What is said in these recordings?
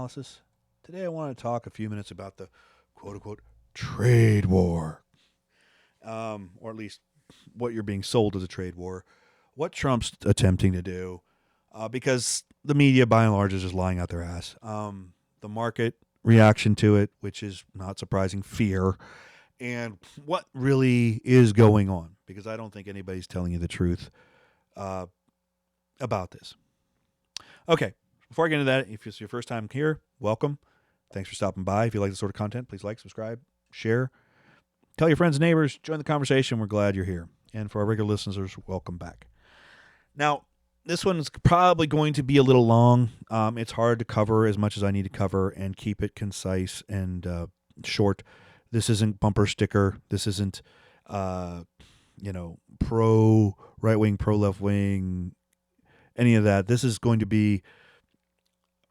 analysis. Today I want to talk a few minutes about the quote-unquote trade war, or at least what you're being sold as a trade war, what Trump's attempting to do, because the media, by and large, is just lying out their ass. The market reaction to it, which is not surprising, fear, and what really is going on, because I don't think anybody's telling you the truth about this. Okay, before I get into that, if it's your first time here, welcome. Thanks for stopping by. If you like this sort of content, please like, subscribe, share. Tell your friends and neighbors, join the conversation. We're glad you're here. And for our regular listeners, welcome back. Now, this one's probably going to be a little long. It's hard to cover as much as I need to cover and keep it concise and short. This isn't bumper sticker. This isn't, pro right-wing, pro left-wing, any of that. This is going to be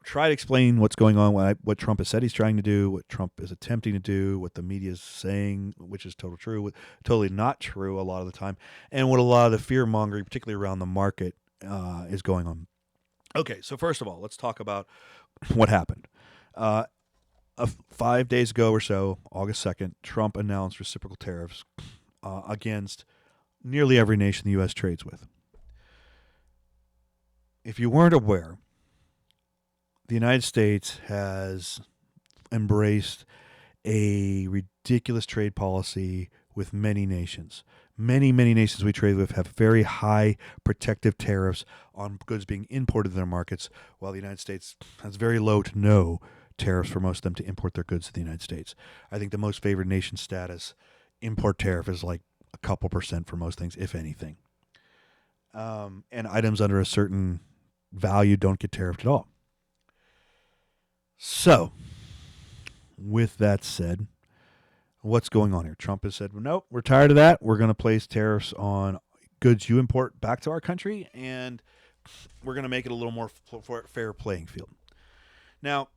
try to explain what's going on, what Trump has said he's trying to do, what Trump is attempting to do, what the media is saying, which is totally not true a lot of the time, and what a lot of the fear-mongering, particularly around the market, is going on. Okay, so first of all, let's talk about what happened. 5 days ago or so, August 2nd, Trump announced reciprocal tariffs against nearly every nation the U.S. trades with. If you weren't aware, the United States has embraced a ridiculous trade policy with many nations. Many nations we trade with have very high protective tariffs on goods being imported to their markets, while the United States has very low to no tariffs for most of them to import their goods to the United States. I think the most favored nation status import tariff is like a couple percent for most things, if anything. And items under a certain value don't get tariffed at all. So, with that said, what's going on here? Trump has said, well, nope, we're tired of that. We're going to place tariffs on goods you import back to our country, and we're going to make it a little more fair playing field. Now,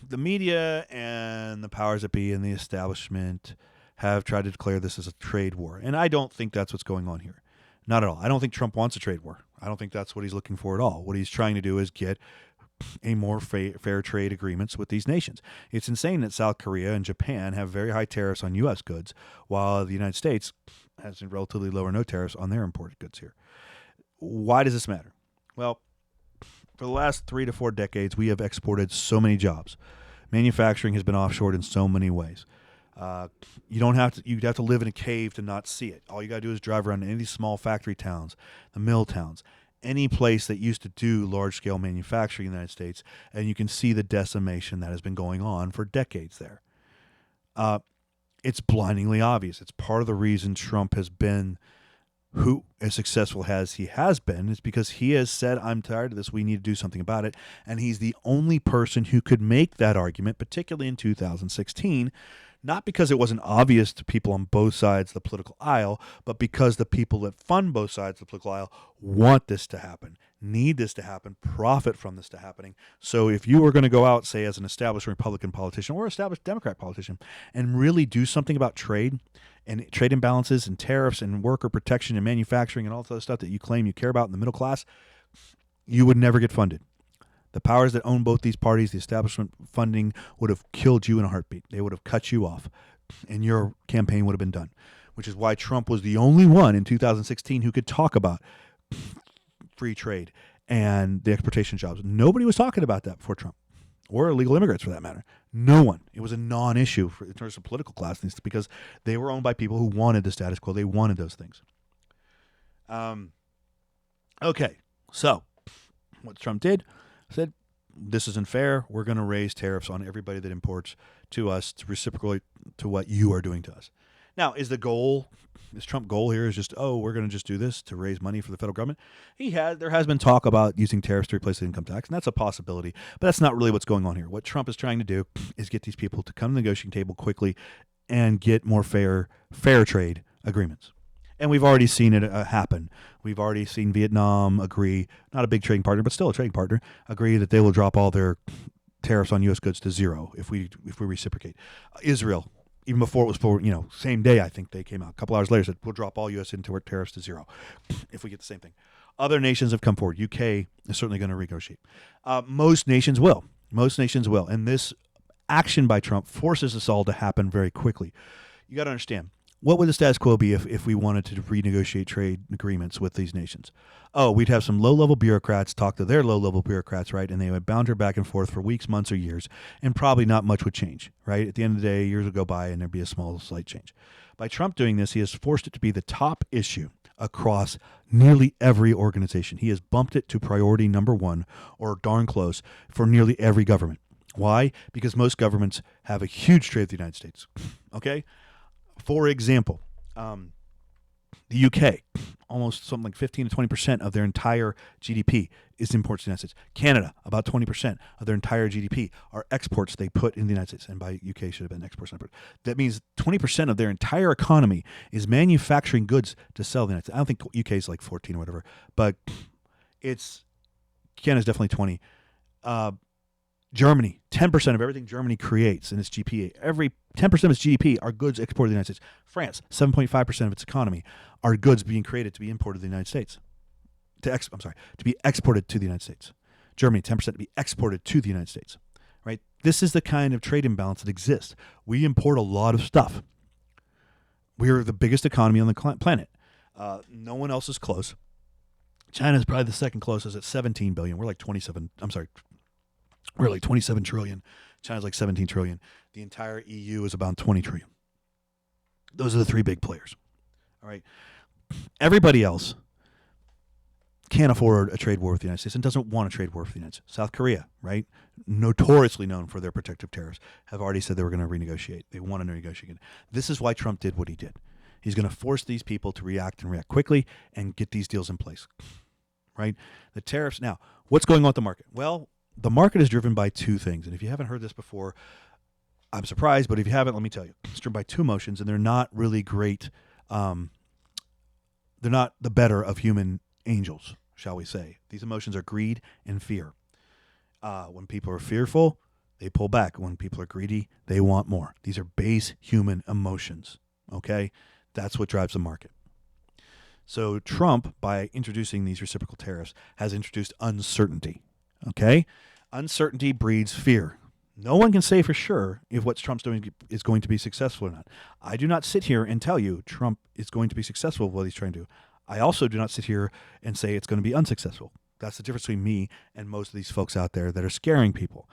the media and the powers that be and the establishment have tried to declare this as a trade war, and I don't think that's what's going on here. Not at all. I don't think Trump wants a trade war. I don't think that's what he's looking for at all. What he's trying to do is get a more fair trade agreements with these nations. It's insane that South Korea and Japan have very high tariffs on U.S. goods, while the United States has relatively low or no tariffs on their imported goods here. Why does this matter? Well, for the last 3 to 4 decades, we have exported so many jobs. Manufacturing has been offshored in so many ways. You'd have to live in a cave to not see it. All you got to do is drive around any of these small factory towns, the mill towns, any place that used to do large-scale manufacturing in the United States, and you can see the decimation that has been going on for decades there. It's blindingly obvious. It's part of the reason Trump has been as successful as he has been, is because he has said, I'm tired of this, we need to do something about it, and he's the only person who could make that argument, particularly in 2016, not because it wasn't obvious to people on both sides of the political aisle, but because the people that fund both sides of the political aisle want this to happen, need this to happen, profit from this to happening. So if you were going to go out, say, as an established Republican politician or established Democrat politician, and really do something about trade and trade imbalances and tariffs and worker protection and manufacturing and all this other stuff that you claim you care about in the middle class, you would never get funded. The powers that own both these parties, the establishment funding, would have killed you in a heartbeat. They would have cut you off, and your campaign would have been done, which is why Trump was the only one in 2016 who could talk about free trade and the exportation jobs. Nobody was talking about that before Trump, or illegal immigrants for that matter. No one. It was a non-issue in terms of political class things, because they were owned by people who wanted the status quo. They wanted those things. Okay, so what Trump did, said, this isn't fair. We're going to raise tariffs on everybody that imports to us to reciprocate to what you are doing to us. Now, is Trump's goal here is just, we're going to just do this to raise money for the federal government? There has been talk about using tariffs to replace the income tax, and that's a possibility, but that's not really what's going on here. What Trump is trying to do is get these people to come to the negotiating table quickly and get more fair trade agreements. And we've already seen it happen. We've already seen Vietnam agree, not a big trading partner, but still a trading partner, agree that they will drop all their tariffs on U.S. goods to zero if we reciprocate. Israel, even before it was same day, I think they came out. A couple hours later said, we'll drop all U.S. import tariffs to zero if we get the same thing. Other nations have come forward. UK is certainly going to renegotiate. Most nations will. Most nations will. And this action by Trump forces this all to happen very quickly. You got to understand, what would the status quo be if we wanted to renegotiate trade agreements with these nations? Oh, we'd have some low-level bureaucrats talk to their low-level bureaucrats, right? And they would bounce back and forth for weeks, months, or years, and probably not much would change, right? At the end of the day, years would go by and there'd be a small, slight change. By Trump doing this, he has forced it to be the top issue across nearly every organization. He has bumped it to priority number one, or darn close, for nearly every government. Why? Because most governments have a huge trade with the United States, okay? For example, the UK, almost something like 15 to 20% of their entire GDP is imports to the United States. Canada, about 20% of their entire GDP are exports they put in the United States. And by UK should have been exports. That means 20% of their entire economy is manufacturing goods to sell in the United States. I don't think UK is like 14 or whatever, but Canada's definitely 20. Germany, 10% of everything Germany creates in its GDP, every 10% of its GDP are goods exported to the United States. France, 7.5% of its economy are goods being created to be imported to the United States. To be exported to the United States. Germany, 10% to be exported to the United States. Right? This is the kind of trade imbalance that exists. We import a lot of stuff. We're the biggest economy on the planet. No one else is close. China is probably the second closest at 17 billion. We're like 27. We're like 27 trillion. China's like 17 trillion. The entire EU is about 20 trillion. Those are the three big players. All right. Everybody else can't afford a trade war with the United States and doesn't want a trade war with the United States. South Korea, right? Notoriously known for their protective tariffs, have already said they were going to renegotiate. They want to negotiate. This is why Trump did what he did. He's going to force these people to react quickly and get these deals in place. Right? The tariffs. Now, what's going on with the market? Well, the market is driven by two things. And if you haven't heard this before, I'm surprised. But if you haven't, let me tell you. It's driven by two emotions, and they're not really great. They're not the better of human angels, shall we say. These emotions are greed and fear. When people are fearful, they pull back. When people are greedy, they want more. These are base human emotions. Okay? That's what drives the market. So Trump, by introducing these reciprocal tariffs, has introduced uncertainty. Okay? Uncertainty breeds fear. No one can say for sure if what Trump's doing is going to be successful or not. I do not sit here and tell you Trump is going to be successful with what he's trying to do. I also do not sit here and say it's going to be unsuccessful. That's the difference between me and most of these folks out there that are scaring people.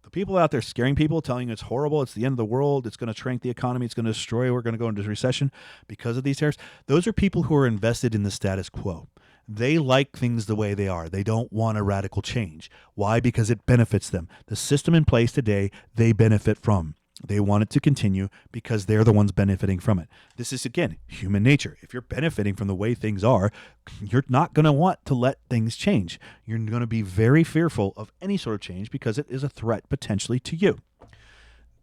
The people out there scaring people, telling you it's horrible, it's the end of the world, it's going to shrink the economy, it's going to destroy, we're going to go into recession because of these tariffs. Those are people who are invested in the status quo. They like things the way they are. They don't want a radical change. Why? Because it benefits them. The system in place today, they benefit from. They want it to continue because they're the ones benefiting from it. This is, again, human nature. If you're benefiting from the way things are, you're not going to want to let things change. You're going to be very fearful of any sort of change because it is a threat potentially to you.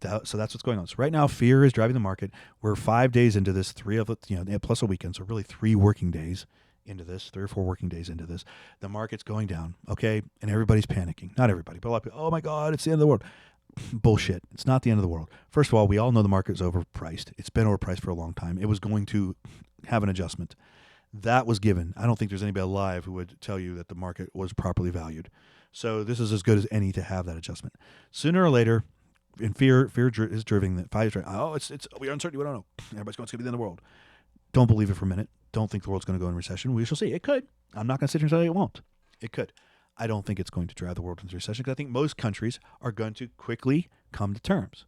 So that's what's going on. So right now, fear is driving the market. We're 5 days into this, plus a weekend, so really 3 working days into this, 3 or 4 working days into this. The market's going down, okay? And everybody's panicking. Not everybody, but a lot of people, oh my God, it's the end of the world. Bullshit. It's not the end of the world. First of all, we all know the market is overpriced. It's been overpriced for a long time. It was going to have an adjustment. That was given. I don't think there's anybody alive who would tell you that the market was properly valued. So this is as good as any to have that adjustment. Sooner or later, and fear is driven that. We're uncertain. We don't know. Everybody's going, it's going to be the end of the world. Don't believe it for a minute. Don't think the world's going to go in recession. We shall see. It could. I'm not going to sit here and say it won't. It could. I don't think it's going to drive the world into recession because I think most countries are going to quickly come to terms.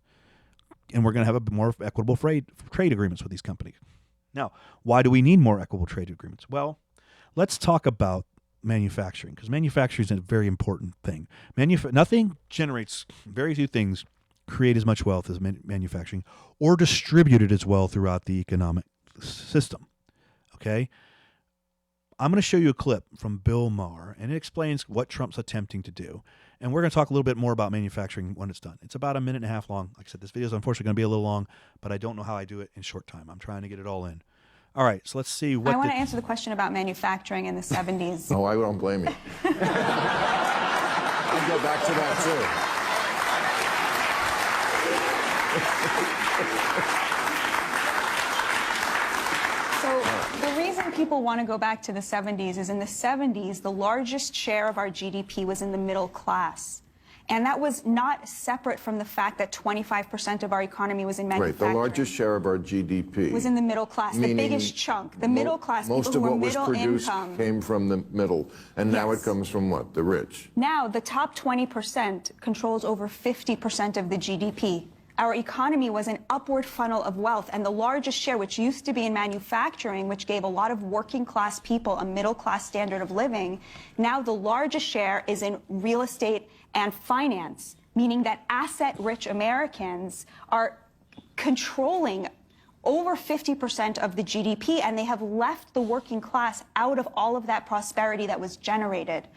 And we're going to have a more equitable trade agreements with these companies. Now, why do we need more equitable trade agreements? Well, let's talk about manufacturing because manufacturing is a very important thing. Nothing generates, very few things create as much wealth as manufacturing or distribute it as well throughout the economic system. Okay? I'm going to show you a clip from Bill Maher, and it explains what Trump's attempting to do. And we're going to talk a little bit more about manufacturing when it's done. It's about 1.5 minutes long. Like I said, this video is unfortunately going to be a little long, but I don't know how I do it in short time. I'm trying to get it all in. All right, so let's see what... I want to answer the question about manufacturing in the 70s. Oh, I don't blame you. I'll go back to that, too. So the reason people want to go back to the 70s is in the 70s, the largest share of our GDP was in the middle class. And that was not separate from the fact that 25% of our economy was in Right, manufacturing. the largest share of our GDP. Was in the middle class, the biggest chunk, the middle class, Most people of who what are was middle produced income. came from the middle, and now it Yes. comes from what? The rich. Now, the top 20% controls over 50% of the GDP. Our economy was an upward funnel of wealth, and the largest share, which used to be in manufacturing, which gave a lot of working class people a middle class standard of living, now the largest share is in real estate and finance, meaning that asset-rich Americans are controlling over 50% of the GDP, and they have left the working class out of all of that prosperity that was generated.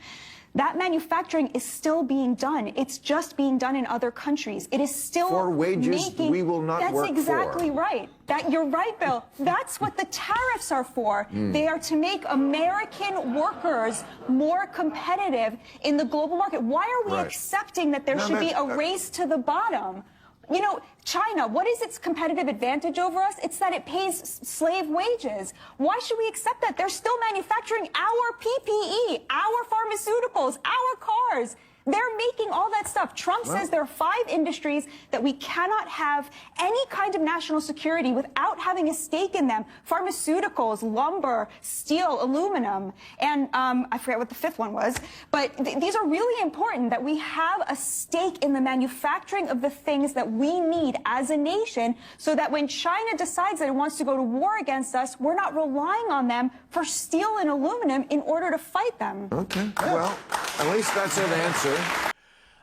That manufacturing is still being done. It's just being done in other countries. It is still For wages making, we will not work for. That's exactly right. You're right, Bill. That's what the tariffs are for. They are to make American workers more competitive in the global market. Why are we Right. accepting that there should be a race to the bottom? You know, China, what is its competitive advantage over us? It's that it pays slave wages. Why should we accept that? They're still manufacturing our PPE, our pharmaceuticals, our cars. They're making all that stuff. Trump says there are 5 industries that we cannot have any kind of national security without having a stake in them. Pharmaceuticals, lumber, steel, aluminum, and I forget what the 5th one was. But these are really important, that we have a stake in the manufacturing of the things that we need as a nation, so that when China decides that it wants to go to war against us, we're not relying on them for steel and aluminum in order to fight them. Okay, well, at least that's an answer.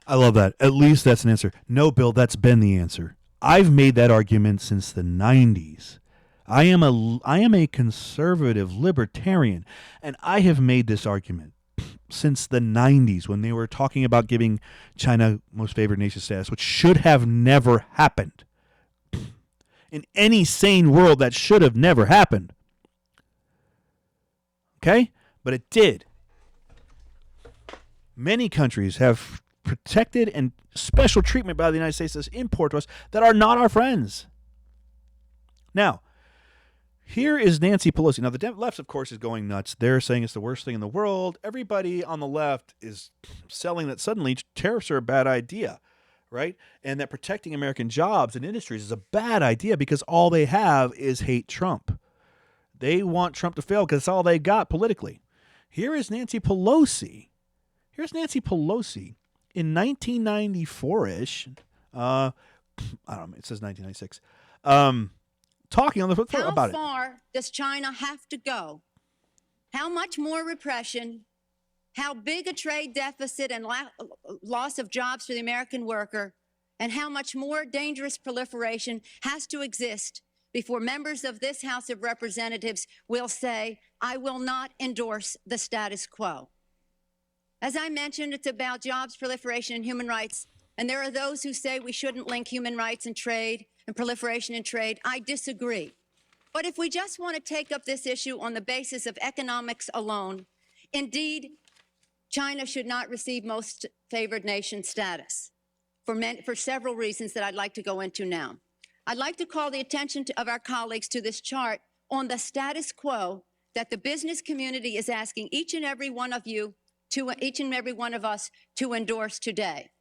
I love that. At least that's an answer. No, Bill, that's been the answer. I've made that argument since the 90s. I am a conservative libertarian, and I have made this argument since the 90s when they were talking about giving China most favored nation status, which should have never happened. In any sane world, that should have never happened. Okay? But it did. Many countries have protected and special treatment by the United States as import to us that are not our friends. Now, here is Nancy Pelosi. Now, the left, of course, is going nuts. They're saying it's the worst thing in the world. Everybody on the left is selling that suddenly tariffs are a bad idea, right? And that protecting American jobs and industries is a bad idea because all they have is hate Trump. They want Trump to fail because it's all they got politically. Here is Nancy Pelosi. Here's Nancy Pelosi in 1994-ish. I don't know. It says 1996. Talking on the phone about it. How far does China have to go? How much more repression? How big a trade deficit and loss of jobs for the American worker? And how much more dangerous proliferation has to exist before members of this House of Representatives will say, I will not endorse the status quo? As I mentioned, it's about jobs, proliferation, and human rights. And there are those who say we shouldn't link human rights and trade and proliferation and trade. I disagree. But if we just want to take up this issue on the basis of economics alone, indeed, China should not receive most favored nation status for several reasons that I'd like to go into now. I'd like to call the attention of our colleagues to this chart on the status quo that the business community is asking each and every one of us to endorse today.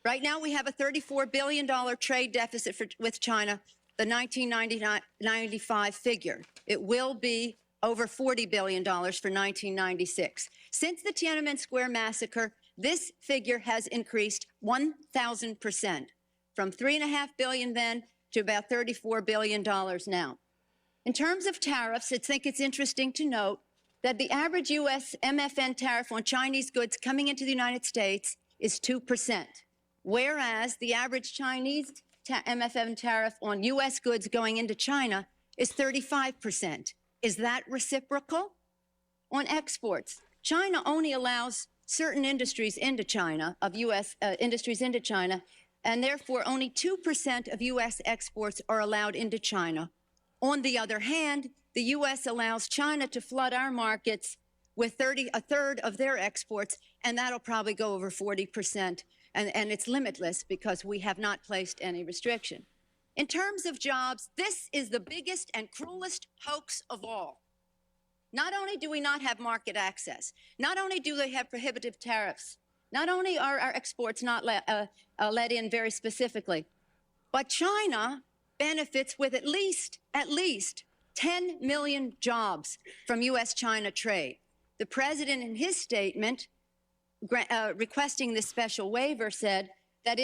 Right now, we have a $34 billion trade deficit with China, the 1995 figure. It will be over $40 billion for 1996. Since the Tiananmen Square massacre, this figure has increased 1,000%, from $3.5 billion then to about $34 billion now. In terms of tariffs, I think it's interesting to note that the average U.S. MFN tariff on Chinese goods coming into the United States is 2%, whereas the average Chinese MFN tariff on U.S. goods going into China is 35%. Is that reciprocal? On exports, China only allows certain industries into China, of U.S. Industries into China, and therefore only 2% of U.S. exports are allowed into China. On the other hand, the U.S. allows China to flood our markets with a third of their exports, and that'll probably go over 40%. And it's limitless because we have not placed any restriction. In terms of jobs, this is the biggest and cruelest hoax of all. Not only do we not have market access, not only do they have prohibitive tariffs, Not only are our exports not let in very specifically, but China benefits with at least 10 million jobs from U.S.-China trade. The president, in his statement requesting this special waiver, said that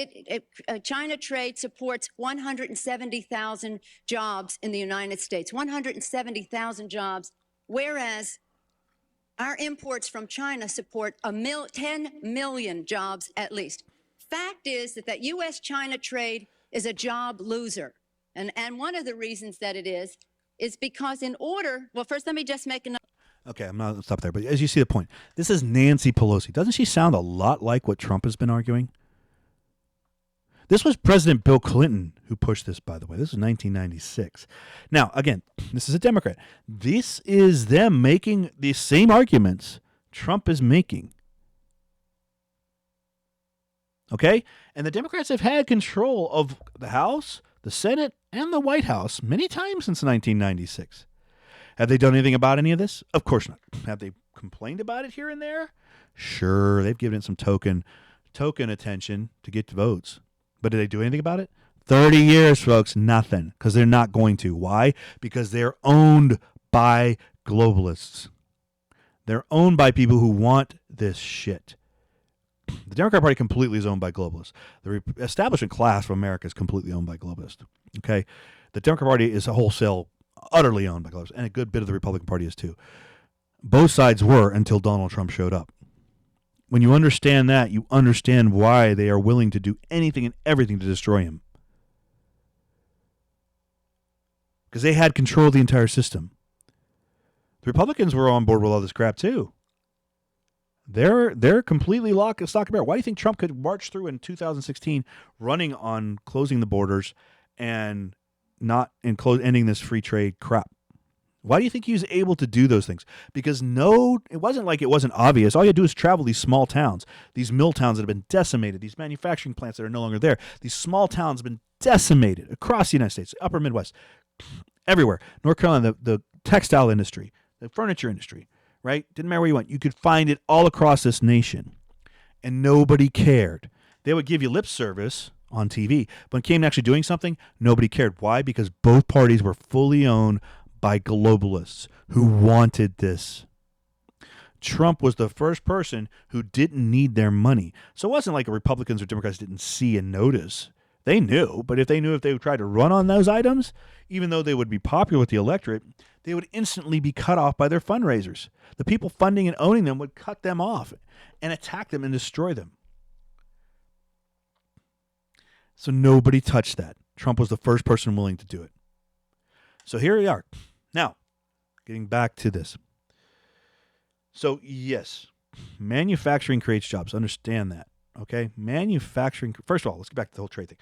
China trade supports 170,000 jobs in the United States, 170,000 jobs, whereas our imports from China support 10 million jobs at least. Fact is that U.S.-China trade is a job loser. And one of the reasons that it is because well, first let me just make another. Okay, I'm not going to stop there. But as you see the point, this is Nancy Pelosi. Doesn't she sound a lot like what Trump has been arguing? This was President Bill Clinton who pushed this, by the way. This was 1996. Now, again, this is a Democrat. This is them making the same arguments Trump is making. Okay? And the Democrats have had control of the House, the Senate, and the White House many times since 1996. Have they done anything about any of this? Of course not. Have they complained about it here and there? Sure, they've given it some token attention to get votes. But did they do anything about it? 30 years, folks, nothing. Because they're not going to. Why? Because they're owned by globalists. They're owned by people who want this shit. The Democrat Party completely is owned by globalists. The establishment class of America is completely owned by globalists. Okay? The Democrat Party is a wholesale, utterly owned by globalists. And a good bit of the Republican Party is too. Both sides were until Donald Trump showed up. When you understand that, you understand why they are willing to do anything and everything to destroy him. Because they had control of the entire system. The Republicans were on board with all this crap too. They're completely lock, stock, and barrel. Why do you think Trump could march through in 2016 running on closing the borders and ending this free trade crap? Why do you think he was able to do those things? Because it wasn't like it wasn't obvious. All you had to do is travel these small towns, these mill towns that have been decimated, these manufacturing plants that are no longer there. These small towns have been decimated across the United States, upper Midwest, everywhere. North Carolina, the textile industry, the furniture industry, right? Didn't matter where you went. You could find it all across this nation, and nobody cared. They would give you lip service on TV, but when it came to actually doing something, nobody cared. Why? Because both parties were fully owned by globalists who wanted this. Trump was the first person who didn't need their money. So it wasn't like Republicans or Democrats didn't see and notice. They knew, but if they would try to run on those items, even though they would be popular with the electorate, they would instantly be cut off by their fundraisers. The people funding and owning them would cut them off and attack them and destroy them. So nobody touched that. Trump was the first person willing to do it. So here we are. Now, getting back to this. So, yes, manufacturing creates jobs. Understand that, okay? Manufacturing, first of all, let's get back to the whole trade thing.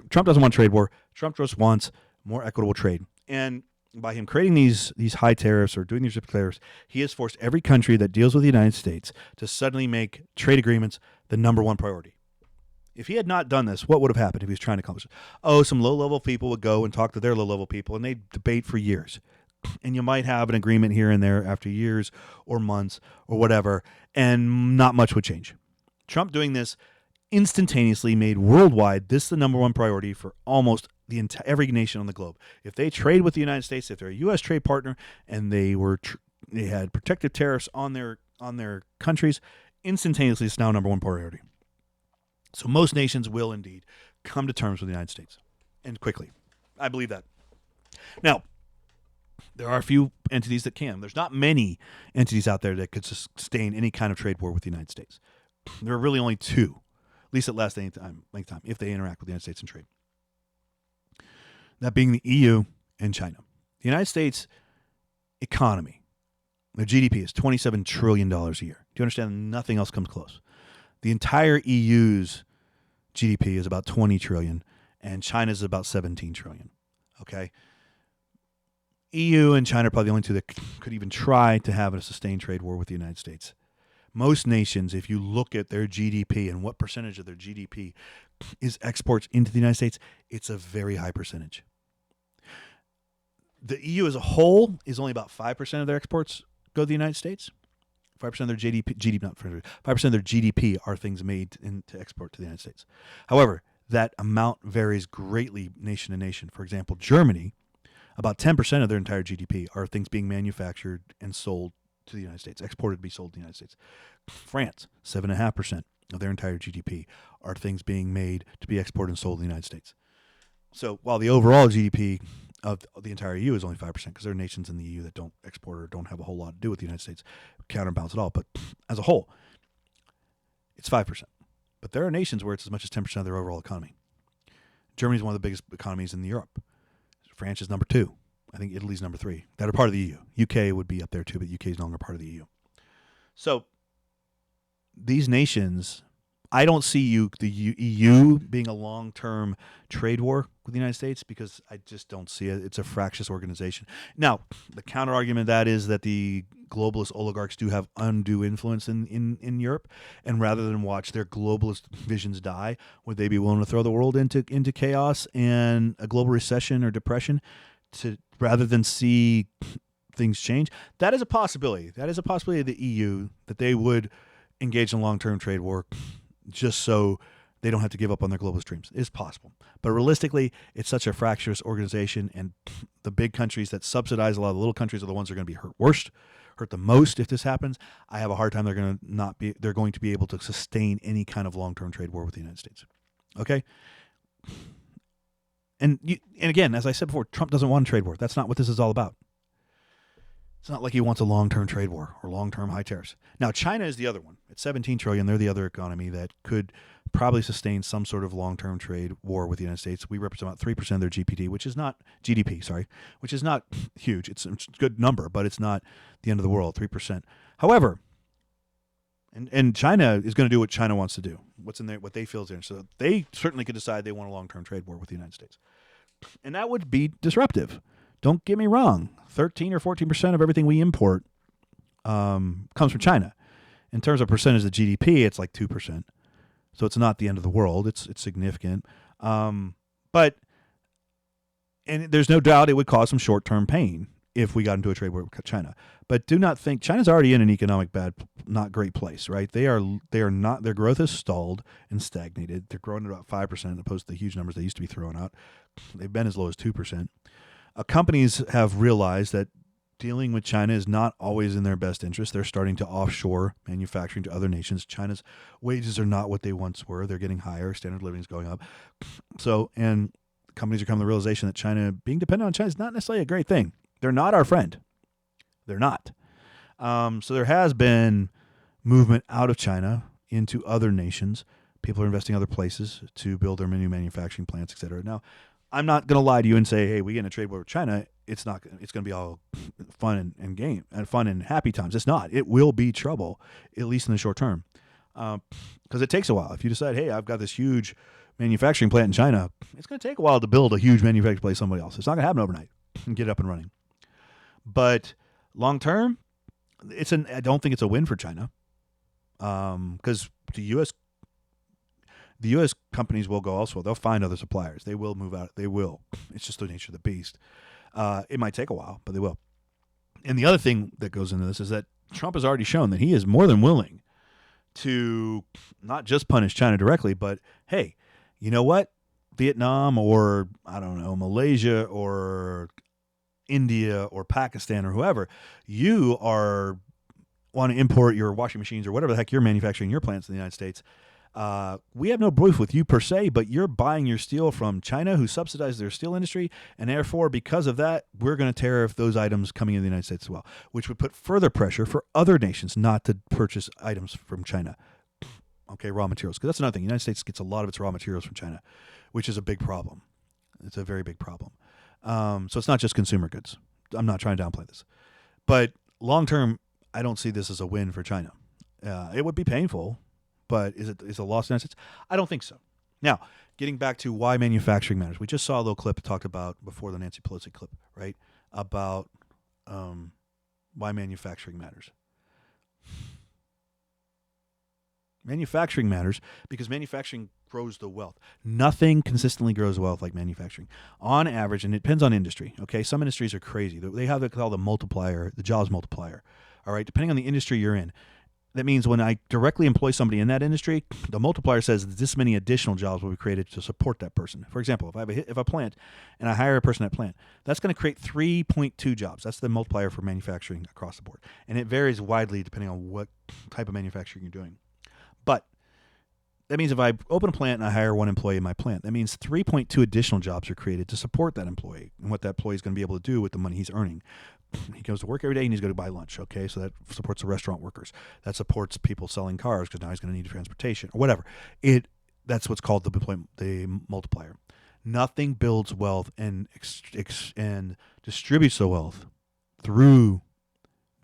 Trump doesn't want a trade war. Trump just wants more equitable trade. And by him creating these high tariffs or doing these tariffs, he has forced every country that deals with the United States to suddenly make trade agreements the number one priority. If he had not done this, what would have happened if he was trying to accomplish it? Oh, some low-level people would go and talk to their low-level people, and they'd debate for years. And you might have an agreement here and there after years or months or whatever, and not much would change. Trump doing this instantaneously made worldwide this the number one priority for almost every nation on the globe. If they trade with the United States, if they're a U.S. trade partner, and they had protective tariffs on their countries, instantaneously it's now number one priority. So most nations will indeed come to terms with the United States, and quickly. I believe that. Now, there are a few entities that can. There's not many entities out there that could sustain any kind of trade war with the United States. There are really only two, at least at last length time, if they interact with the United States in trade. That being the EU and China. The United States economy, their GDP is $27 trillion a year. Do you understand? Nothing else comes close. The entire EU's GDP is about 20 trillion, and China's about 17 trillion. Okay? EU and China are probably the only two that could even try to have a sustained trade war with the United States. Most nations, if you look at their GDP and what percentage of their GDP is exports into the United States, it's a very high percentage. The EU as a whole is only about 5% of their exports go to the United States. 5% of their GDP, not 5% of their GDP are things made to export to the United States. However, that amount varies greatly nation to nation. For example, Germany, about 10% of their entire GDP are things being manufactured and sold to the United States, exported to be sold to the United States. France, 7.5% of their entire GDP are things being made to be exported and sold in the United States. So while the overall GDP of the entire EU is only 5%, because there are nations in the EU that don't export or don't have a whole lot to do with the United States, counterbalance it all. But as a whole, it's 5%. But there are nations where it's as much as 10% of their overall economy. Germany is one of the biggest economies in Europe. France is number 2. I think Italy's number 3. That are part of the EU. UK would be up there too, but UK is no longer part of the EU. So these nations, I don't see the EU being a long-term trade war with the United States because I just don't see it. It's a fractious organization. Now, the counter-argument to that is that the globalist oligarchs do have undue influence in Europe, and rather than watch their globalist visions die, would they be willing to throw the world into chaos and a global recession or depression rather than see things change? That is a possibility. That is a possibility of the EU, that they would engage in long-term trade war just so they don't have to give up on their globalist dreams. It's possible. But realistically, it's such a fractious organization, and the big countries that subsidize a lot of the little countries are the ones that are going to be hurt the most if this happens. I have a hard time they're going to be able to sustain any kind of long-term trade war with the United States. Okay? And again, as I said before, Trump doesn't want a trade war. That's not what this is all about. It's not like he wants a long-term trade war or long-term high tariffs. Now, China is the other one. At $17 trillion, they're the other economy that could probably sustain some sort of long-term trade war with the United States. We represent about 3% of their GDP, which is not huge. It's a good number, but it's not the end of the world, 3%. However, and China is going to do what China wants to do, what they feel is there. So they certainly could decide they want a long-term trade war with the United States. And that would be disruptive. Don't get me wrong. 13 or 14% of everything we import comes from China. In terms of percentage of GDP, it's like 2%. So it's not the end of the world. It's significant. But there's no doubt it would cause some short-term pain if we got into a trade war with China. But do not think China's already in an economic not great place, right? They are not. Their growth is stalled and stagnated. They're growing at about 5% as opposed to the huge numbers they used to be throwing out. They've been as low as 2%. Companies have realized that dealing with China is not always in their best interest. They're starting to offshore manufacturing to other nations. China's wages are not what they once were. They're getting higher. Standard of living is going up. So, and companies are coming to the realization that being dependent on China is not necessarily a great thing. They're not our friend. They're not. So there has been movement out of China into other nations. People are investing other places to build their new manufacturing plants, et cetera. Now, I'm not going to lie to you and say, hey, we get in a trade war with China. It's not. It's going to be all fun and fun and happy times. It's not. It will be trouble, at least in the short term, because it takes a while. If you decide, hey, I've got this huge manufacturing plant in China, it's going to take a while to build a huge manufacturing plant somewhere else. It's not going to happen overnight and get it up and running. But long term, I don't think it's a win for China, because the U.S. companies will go elsewhere. They'll find other suppliers. They will move out. They will. It's just the nature of the beast. It might take a while, but they will. And the other thing that goes into this is that Trump has already shown that he is more than willing to not just punish China directly, but, hey, you know what? Vietnam or, I don't know, Malaysia or India or Pakistan or whoever, you want to import your washing machines or whatever the heck you're manufacturing your plants in the United States. We have no beef with you per se, but you're buying your steel from China, who subsidizes their steel industry, and therefore, because of that, we're going to tariff those items coming into the United States as well, which would put further pressure for other nations not to purchase items from China. Okay, raw materials, because that's another thing. The United States gets a lot of its raw materials from China, which is a big problem. It's a very big problem. So it's not just consumer goods. I'm not trying to downplay this, but long term, I don't see this as a win for China. It would be painful. But is a loss in assets? I don't think so. Now, getting back to why manufacturing matters. We just saw a little clip talked about before the Nancy Pelosi clip, right? About why manufacturing matters. Manufacturing matters because manufacturing grows the wealth. Nothing consistently grows wealth like manufacturing. On average, and it depends on industry, okay? Some industries are crazy. They have what they call the multiplier, the jobs multiplier. All right, depending on the industry you're in. That means when I directly employ somebody in that industry, the multiplier says that this many additional jobs will be created to support that person. For example, if I have if a plant and I hire a person at plant, that's going to create 3.2 jobs. That's the multiplier for manufacturing across the board. And it varies widely depending on what type of manufacturing you're doing. But that means if I open a plant and I hire one employee in my plant, that means 3.2 additional jobs are created to support that employee and what that employee is going to be able to do with the money he's earning. He goes to work every day and he's going to buy lunch. Okay, so that supports the restaurant workers. That supports people selling cars because now he's going to need transportation or whatever. That's what's called the multiplier. Nothing builds wealth and distributes the wealth through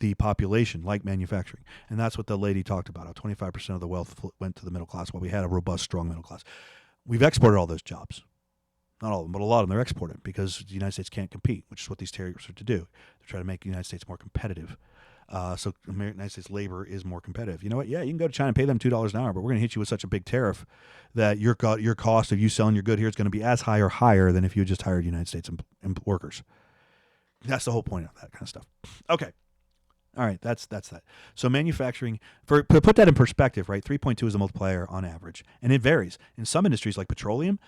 the population like manufacturing, and that's what the lady talked about. How 25% of the wealth went to the middle class while we had a robust, strong middle class. We've exported all those jobs. Not all of them, but a lot of them they're exported because the United States can't compete, which is what these tariffs are to do. They're trying to make the United States more competitive. So United States labor is more competitive. You know what? Yeah, you can go to China and pay them $2 an hour, but we're going to hit you with such a big tariff that your cost of you selling your good here is going to be as high or higher than if you just hired United States workers. That's the whole point of that kind of stuff. Okay. All right, that's that. So manufacturing, to put that in perspective, right? 3.2 is a multiplier on average, and it varies. In some industries like petroleum,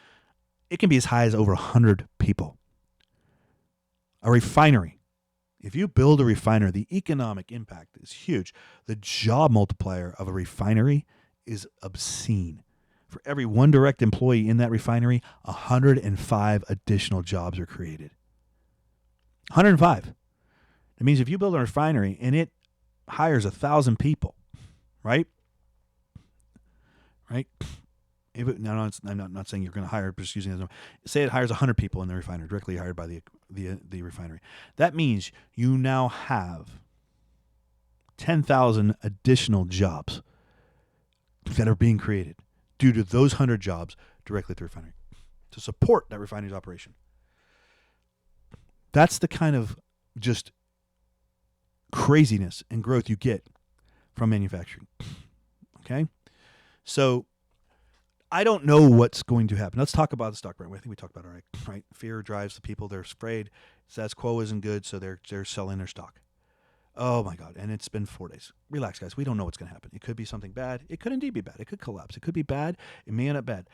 it can be as high as over 100 people. A refinery. If you build a refinery, the economic impact is huge. The job multiplier of a refinery is obscene. For every one direct employee in that refinery, 105 additional jobs are created. 105. That means if you build a refinery and it hires 1,000 people, right? I'm not saying you're going to hire, but just using it as say it hires 100 people in the refinery, directly hired by the refinery. That means you now have 10,000 additional jobs that are being created due to those 100 jobs directly at the refinery to support that refinery's operation. That's the kind of just craziness and growth you get from manufacturing. Okay? So I don't know what's going to happen. Let's talk about the stock market. I think we talked about it, right? Fear drives the people. They're afraid. Status quo isn't good, so they're selling their stock. Oh my God. And it's been 4 days. Relax, guys. We don't know what's going to happen. It could be something bad. It could indeed be bad. It could collapse. It could be bad. It may end up bad.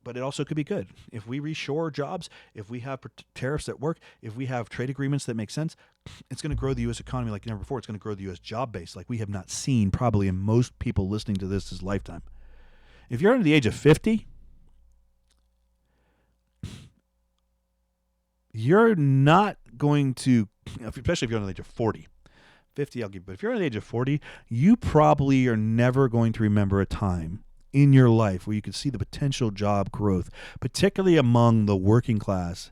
But it also could be good. If we reshore jobs, if we have tariffs that work, if we have trade agreements that make sense, it's going to grow the U.S. economy like never before. It's going to grow the U.S. job base like we have not seen probably in most people listening to this lifetime. If you're under the age of 50, you're not going to, especially if you're under the age of 40. 50, I'll give you. But if you're under the age of 40, you probably are never going to remember a time in your life where you could see the potential job growth, particularly among the working class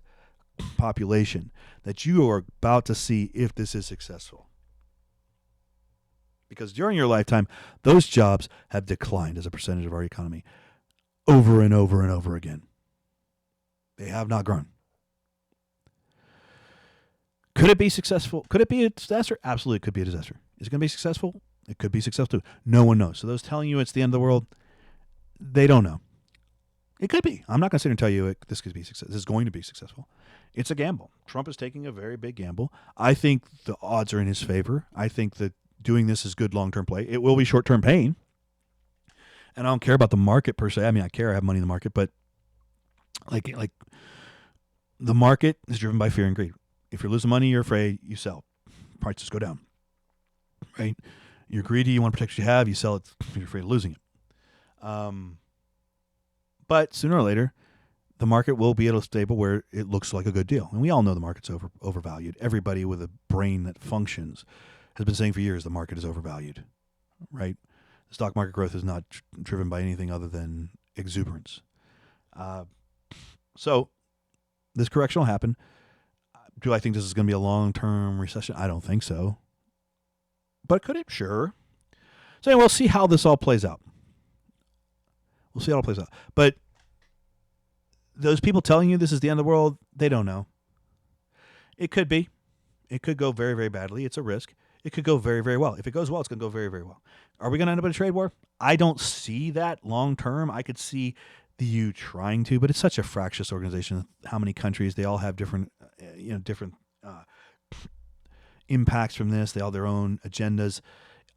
population, that you are about to see if this is successful. Because during your lifetime, those jobs have declined as a percentage of our economy over and over and over again. They have not grown. Could it be successful? Could it be a disaster? Absolutely, it could be a disaster. Is it going to be successful? It could be successful too. No one knows. So those telling you it's the end of the world, they don't know. It could be. I'm not going to sit here and tell you this could be success. This is going to be successful. It's a gamble. Trump is taking a very big gamble. I think the odds are in his favor. I think that doing this is good long-term play. It will be short-term pain. And I don't care about the market per se. I mean, I care. I have money in the market, but like the market is driven by fear and greed. If you're losing money, you're afraid, you sell. Prices go down, right? You're greedy. You want to protect what you have. You sell it if you're afraid of losing it. But sooner or later, the market will be at a stable where it looks like a good deal. And we all know the market's overvalued. Everybody with a brain that functions has been saying for years the market is overvalued, right? The stock market growth is not driven by anything other than exuberance. So this correction will happen. Do I think this is going to be a long-term recession? I don't think so. But could it? Sure. So anyway, we'll see how this all plays out. We'll see how it all plays out. But those people telling you this is the end of the world, they don't know. It could be. It could go very, very badly. It's a risk. It could go very, very well. If it goes well, it's going to go very, very well. Are we going to end up in a trade war? I don't see that long term. I could see the EU trying to, but it's such a fractious organization. How many countries? They all have different, impacts from this. They all have their own agendas.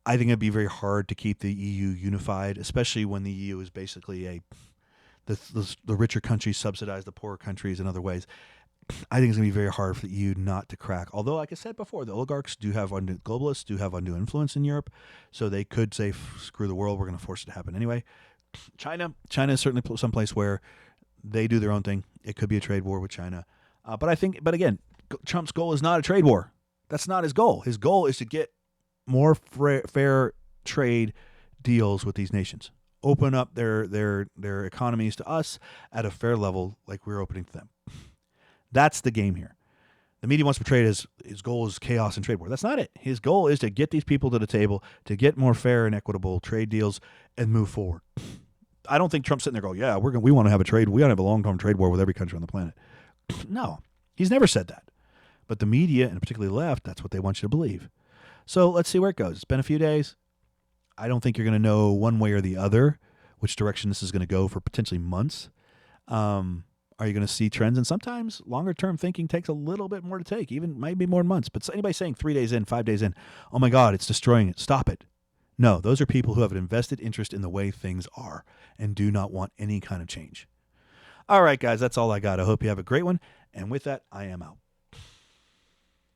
I think it'd be very hard to keep the EU unified, especially when the EU is basically the richer countries subsidize the poorer countries in other ways. I think it's going to be very hard for the EU not to crack. Although, like I said before, the oligarchs globalists do have undue influence in Europe, so they could say, "Screw the world, we're going to force it to happen anyway." China is certainly someplace where they do their own thing. It could be a trade war with China, but again, Trump's goal is not a trade war. That's not his goal. His goal is to get more fair trade deals with these nations. Open up their economies to us at a fair level, like we're opening to them. That's the game here. The media wants to portray it as his goal is chaos and trade war. That's not it. His goal is to get these people to the table, to get more fair and equitable trade deals, and move forward. I don't think Trump's sitting there going, "Yeah, we want to have a trade. We want to have a long-term trade war with every country on the planet." No, he's never said that. But the media, and particularly the left, that's what they want you to believe. So let's see where it goes. It's been a few days. I don't think you're going to know one way or the other which direction this is going to go for potentially months. Are you going to see trends? And sometimes longer term thinking takes a little bit more to take, even maybe more than months. But anybody saying 3 days in, 5 days in, "Oh my God, it's destroying it. Stop it." No, those are people who have an invested interest in the way things are and do not want any kind of change. All right, guys, that's all I got. I hope you have a great one. And with that, I am out.